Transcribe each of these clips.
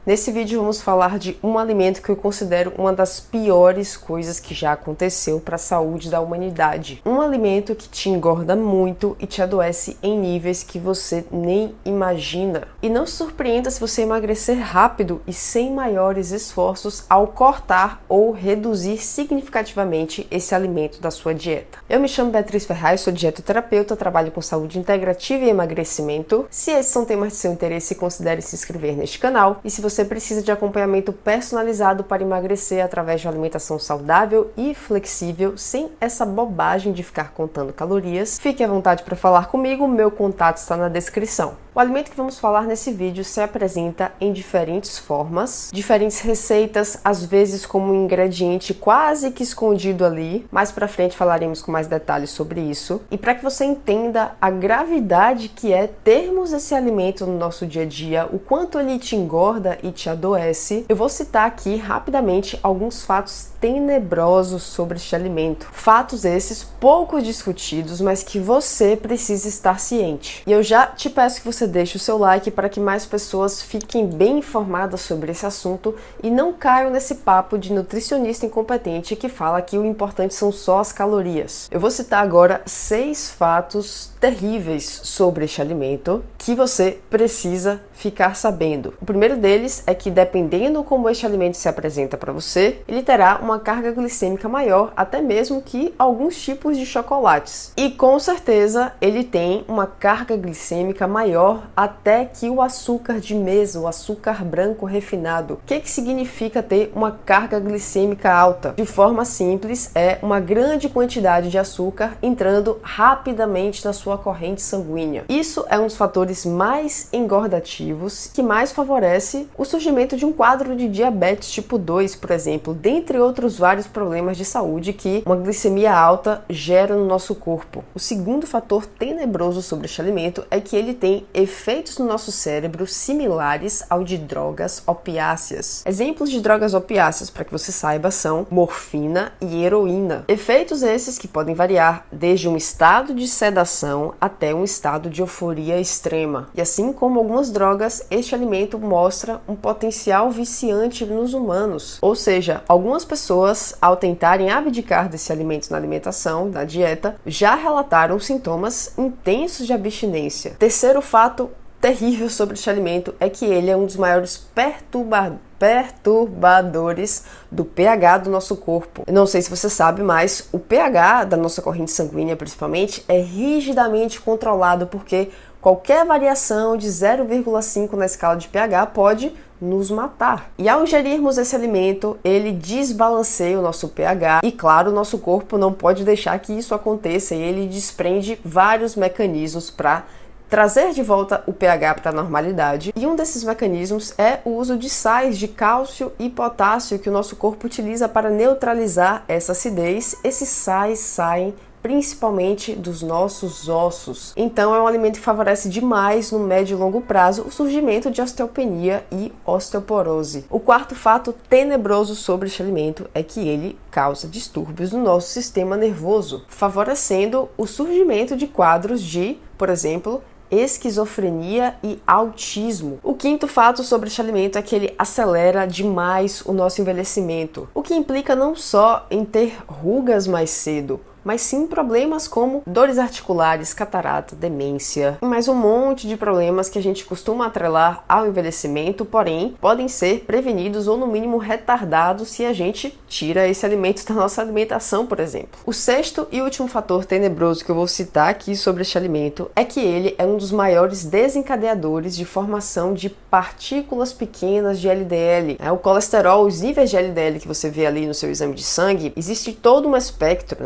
Nesse vídeo vamos falar de um alimento que eu considero uma das piores coisas que já aconteceu para a saúde da humanidade. Um alimento que te engorda muito e te adoece em níveis que você nem imagina. E não se surpreenda se você emagrecer rápido e sem maiores esforços ao cortar ou reduzir significativamente esse alimento da sua dieta. Eu me chamo Beatriz Ferraz, sou dietoterapeuta, trabalho com saúde integrativa e emagrecimento. Se esses são temas de seu interesse, considere se inscrever neste canal. E se você precisa de acompanhamento personalizado para emagrecer através de uma alimentação saudável e flexível, sem essa bobagem de ficar contando calorias, fique à vontade para falar comigo, meu contato está na descrição. O alimento que vamos falar nesse vídeo se apresenta em diferentes formas, diferentes receitas, às vezes como um ingrediente quase que escondido ali. Mais pra frente falaremos com mais detalhes sobre isso. E para que você entenda a gravidade que é termos esse alimento no nosso dia a dia, o quanto ele te engorda e te adoece, eu vou citar aqui rapidamente alguns fatos tenebrosos sobre este alimento. Fatos esses pouco discutidos, mas que você precisa estar ciente. E eu já te peço que você deixe o seu like para que mais pessoas fiquem bem informadas sobre esse assunto e não caiam nesse papo de nutricionista incompetente que fala que o importante são só as calorias. Eu vou citar agora 6 fatos terríveis sobre este alimento que você precisa ficar sabendo. O primeiro deles é que, dependendo como este alimento se apresenta para você, ele terá uma carga glicêmica maior, até mesmo que alguns tipos de chocolates. E com certeza ele tem uma carga glicêmica maior até que o açúcar de mesa, o açúcar branco refinado. O que significa ter uma carga glicêmica alta? De forma simples, é uma grande quantidade de açúcar entrando rapidamente na sua corrente sanguínea. Isso é um dos fatores mais engordativos que mais favorece o surgimento de um quadro de diabetes tipo 2, por exemplo, dentre outros vários problemas de saúde que uma glicemia alta gera no nosso corpo. O segundo fator tenebroso sobre este alimento é que ele tem efeitos no nosso cérebro similares ao de drogas opiáceas. Exemplos de drogas opiáceas, para que você saiba, são morfina e heroína. Efeitos esses que podem variar desde um estado de sedação até um estado de euforia extrema. E assim como algumas drogas, este alimento mostra um potencial viciante nos humanos. Ou seja, algumas pessoas, ao tentarem abdicar desse alimento na alimentação, na dieta, já relataram sintomas intensos de abstinência. Terceiro fato terrível sobre este alimento é que ele é um dos maiores perturbadores do pH do nosso corpo. Eu não sei se você sabe, mas o pH da nossa corrente sanguínea, principalmente, é rigidamente controlado, porque qualquer variação de 0,5 na escala de pH pode nos matar. E ao ingerirmos esse alimento, ele desbalanceia o nosso pH e, claro, o nosso corpo não pode deixar que isso aconteça e ele desprende vários mecanismos para trazer de volta o pH para a normalidade. E um desses mecanismos é o uso de sais de cálcio e potássio que o nosso corpo utiliza para neutralizar essa acidez. Esses sais saem principalmente dos nossos ossos. Então é um alimento que favorece demais no médio e longo prazo o surgimento de osteopenia e osteoporose. O quarto fato tenebroso sobre este alimento é que ele causa distúrbios no nosso sistema nervoso, favorecendo o surgimento de quadros de, por exemplo, esquizofrenia e autismo. O quinto fato sobre este alimento é que ele acelera demais o nosso envelhecimento, o que implica não só em ter rugas mais cedo, mas sim problemas como dores articulares, catarata, demência e mais um monte de problemas que a gente costuma atrelar ao envelhecimento, porém podem ser prevenidos ou no mínimo retardados se a gente tira esse alimento da nossa alimentação, por exemplo. O sexto e último fator tenebroso que eu vou citar aqui sobre este alimento é que ele é um dos maiores desencadeadores de formação de partículas pequenas de LDL. O colesterol, os níveis de LDL que você vê ali no seu exame de sangue, existe todo um espectro,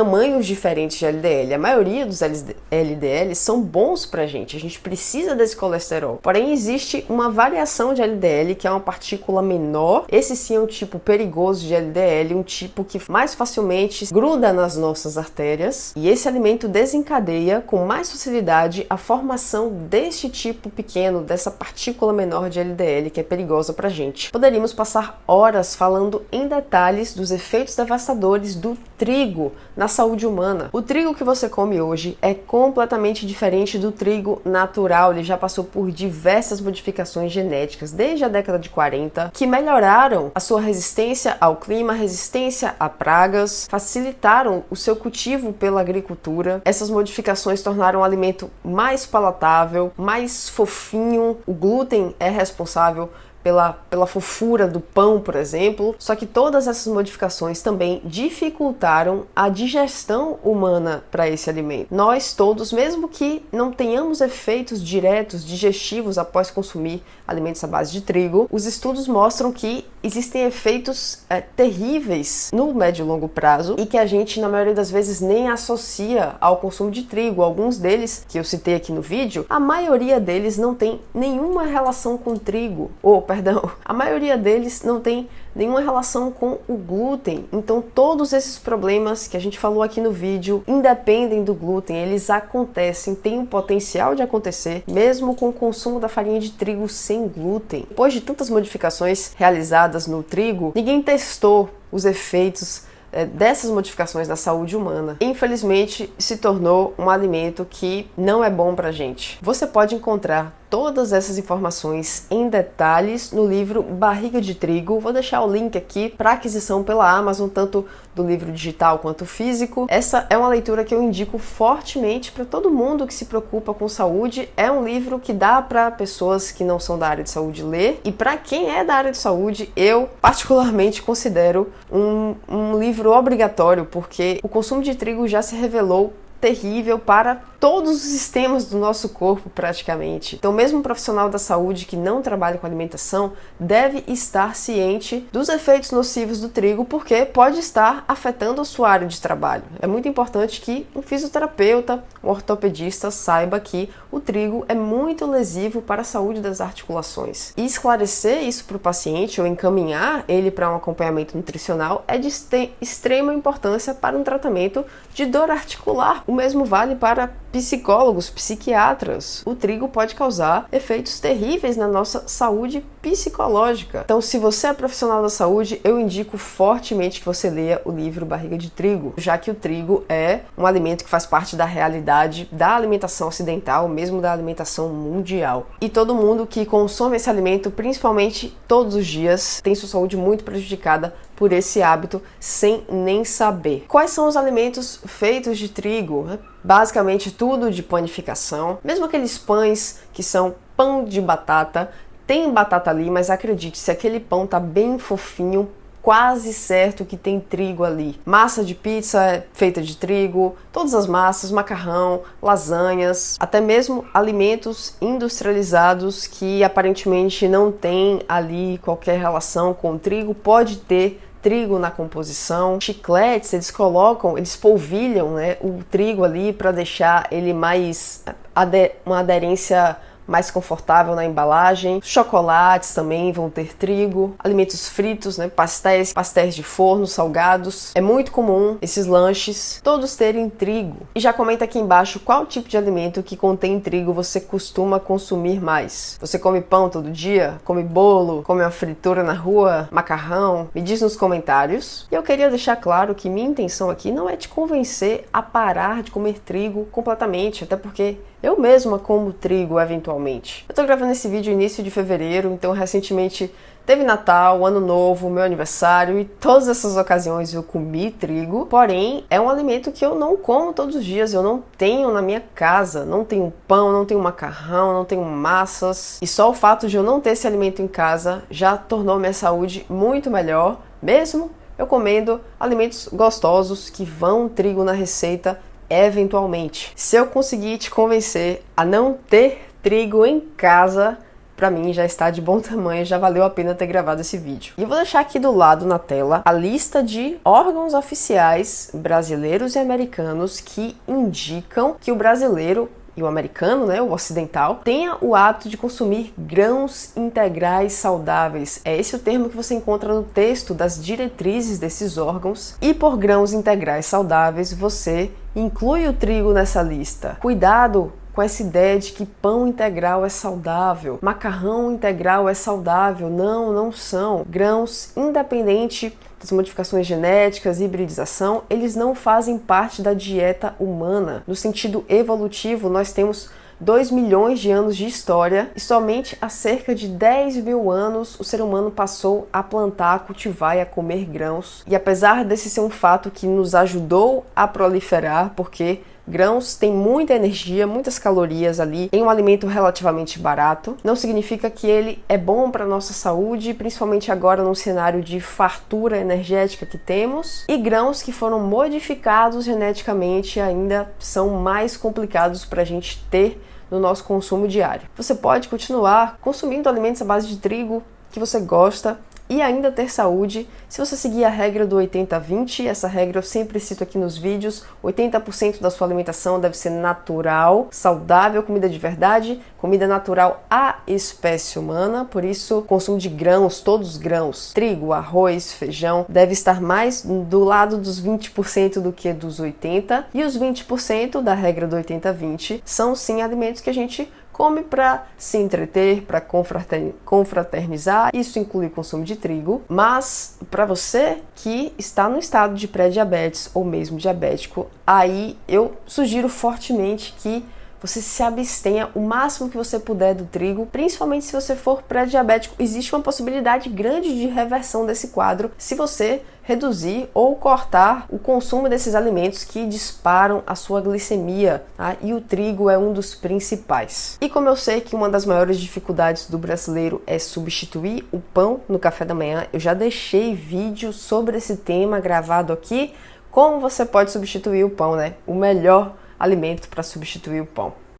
tamanhos diferentes de LDL. A maioria dos LDL são bons pra gente, a gente precisa desse colesterol. Porém, existe uma variação de LDL, que é uma partícula menor. Esse sim é um tipo perigoso de LDL, um tipo que mais facilmente gruda nas nossas artérias. E esse alimento desencadeia com mais facilidade a formação deste tipo pequeno, dessa partícula menor de LDL, que é perigosa pra gente. Poderíamos passar horas falando em detalhes dos efeitos devastadores do trigo na saúde humana. O trigo que você come hoje é completamente diferente do trigo natural. Ele já passou por diversas modificações genéticas desde a década de 40 que melhoraram a sua resistência ao clima, resistência a pragas, facilitaram o seu cultivo pela agricultura. Essas modificações tornaram o alimento mais palatável, mais fofinho. O glúten é responsável pela fofura do pão, por exemplo. Só que todas essas modificações também dificultaram a digestão humana para esse alimento. Nós todos, mesmo que não tenhamos efeitos diretos digestivos após consumir alimentos à base de trigo, os estudos mostram que existem efeitos terríveis no médio e longo prazo e que a gente, na maioria das vezes, nem associa ao consumo de trigo. Alguns deles, que eu citei aqui no vídeo, a maioria deles não tem nenhuma relação com trigo, a maioria deles não tem nenhuma relação com o glúten. Então todos esses problemas que a gente falou aqui no vídeo independem do glúten, eles acontecem, têm o potencial de acontecer mesmo com o consumo da farinha de trigo sem glúten. Depois de tantas modificações realizadas no trigo, ninguém testou os efeitos dessas modificações na saúde humana. Infelizmente, se tornou um alimento que não é bom pra gente. Você pode encontrar todas essas informações em detalhes no livro Barriga de Trigo. Vou deixar o link aqui para aquisição pela Amazon, tanto do livro digital quanto físico. Essa é uma leitura que eu indico fortemente para todo mundo que se preocupa com saúde. É um livro que dá para pessoas que não são da área de saúde ler, e para quem é da área de saúde, eu particularmente considero um livro obrigatório, porque o consumo de trigo já se revelou terrível para todos os sistemas do nosso corpo praticamente. Então mesmo um profissional da saúde que não trabalha com alimentação deve estar ciente dos efeitos nocivos do trigo, porque pode estar afetando a sua área de trabalho. É muito importante que um fisioterapeuta, um ortopedista saiba que o trigo é muito lesivo para a saúde das articulações. E esclarecer isso para o paciente ou encaminhar ele para um acompanhamento nutricional é de extrema importância para um tratamento de dor articular. O mesmo vale para psicólogos, psiquiatras. O trigo pode causar efeitos terríveis na nossa saúde psicológica. Então, se você é profissional da saúde, eu indico fortemente que você leia o livro Barriga de Trigo, já que o trigo é um alimento que faz parte da realidade da alimentação ocidental, mesmo da alimentação mundial. E todo mundo que consome esse alimento, principalmente todos os dias, tem sua saúde muito prejudicada por esse hábito sem nem saber. Quais são os alimentos feitos de trigo? Basicamente tudo de panificação, mesmo aqueles pães que são pão de batata, tem batata ali, mas acredite, se aquele pão tá bem fofinho, quase certo que tem trigo ali. Massa de pizza é feita de trigo, todas as massas, macarrão, lasanhas, até mesmo alimentos industrializados que aparentemente não tem ali qualquer relação com trigo, pode ter trigo na composição. Chicletes, eles polvilham, né, o trigo ali para deixar ele mais uma aderência mais confortável na embalagem. Chocolates também vão ter trigo. Alimentos fritos, né, pastéis de forno, salgados. É muito comum esses lanches todos terem trigo. E já comenta aqui embaixo qual tipo de alimento que contém trigo você costuma consumir mais. Você come pão todo dia? Come bolo? Come uma fritura na rua? Macarrão? Me diz nos comentários. E eu queria deixar claro que minha intenção aqui não é te convencer a parar de comer trigo completamente, até porque eu mesma como trigo eventualmente. Eu tô gravando esse vídeo no início de fevereiro, então recentemente teve Natal, Ano Novo, meu aniversário, e todas essas ocasiões eu comi trigo. Porém, é um alimento que eu não como todos os dias, eu não tenho na minha casa. Não tenho pão, não tenho macarrão, não tenho massas. E só o fato de eu não ter esse alimento em casa já tornou minha saúde muito melhor, mesmo eu comendo alimentos gostosos que vão trigo na receita eventualmente. Se eu conseguir te convencer a não ter trigo em casa, pra mim já está de bom tamanho, já valeu a pena ter gravado esse vídeo. E eu vou deixar aqui do lado na tela a lista de órgãos oficiais brasileiros e americanos que indicam que o brasileiro e o americano, né, o ocidental, tenha o hábito de consumir grãos integrais saudáveis. É esse o termo que você encontra no texto das diretrizes desses órgãos. E por grãos integrais saudáveis, você inclui o trigo nessa lista. Cuidado com essa ideia de que pão integral é saudável, macarrão integral é saudável. Não, não são. Grãos, independente das modificações genéticas, hibridização, eles não fazem parte da dieta humana. No sentido evolutivo, nós temos 2 milhões de anos de história e somente há cerca de 10 mil anos o ser humano passou a plantar, a cultivar e a comer grãos. E apesar desse ser um fato que nos ajudou a proliferar, porque grãos têm muita energia, muitas calorias ali em um alimento relativamente barato, não significa que ele é bom para a nossa saúde, principalmente agora num cenário de fartura energética que temos. E grãos que foram modificados geneticamente ainda são mais complicados para a gente ter no nosso consumo diário. Você pode continuar consumindo alimentos à base de trigo que você gosta e ainda ter saúde se você seguir a regra do 80-20. Essa regra eu sempre cito aqui nos vídeos. 80% da sua alimentação deve ser natural, saudável, comida de verdade, comida natural à espécie humana. Por isso, o consumo de grãos, todos os grãos, trigo, arroz, feijão, deve estar mais do lado dos 20% do que dos 80%. E os 20% da regra do 80-20 são sim alimentos que a gente come para se entreter, para confraternizar. Isso inclui o consumo de trigo, mas para você que está no estado de pré-diabetes ou mesmo diabético, aí eu sugiro fortemente que você se abstenha o máximo que você puder do trigo, principalmente se você for pré-diabético. Existe uma possibilidade grande de reversão desse quadro se você reduzir ou cortar o consumo desses alimentos que disparam a sua glicemia, tá? E o trigo é um dos principais. E como eu sei que uma das maiores dificuldades do brasileiro é substituir o pão no café da manhã, eu já deixei vídeo sobre esse tema gravado aqui, como você pode substituir o pão, né? O melhor alimento para substituir o pão.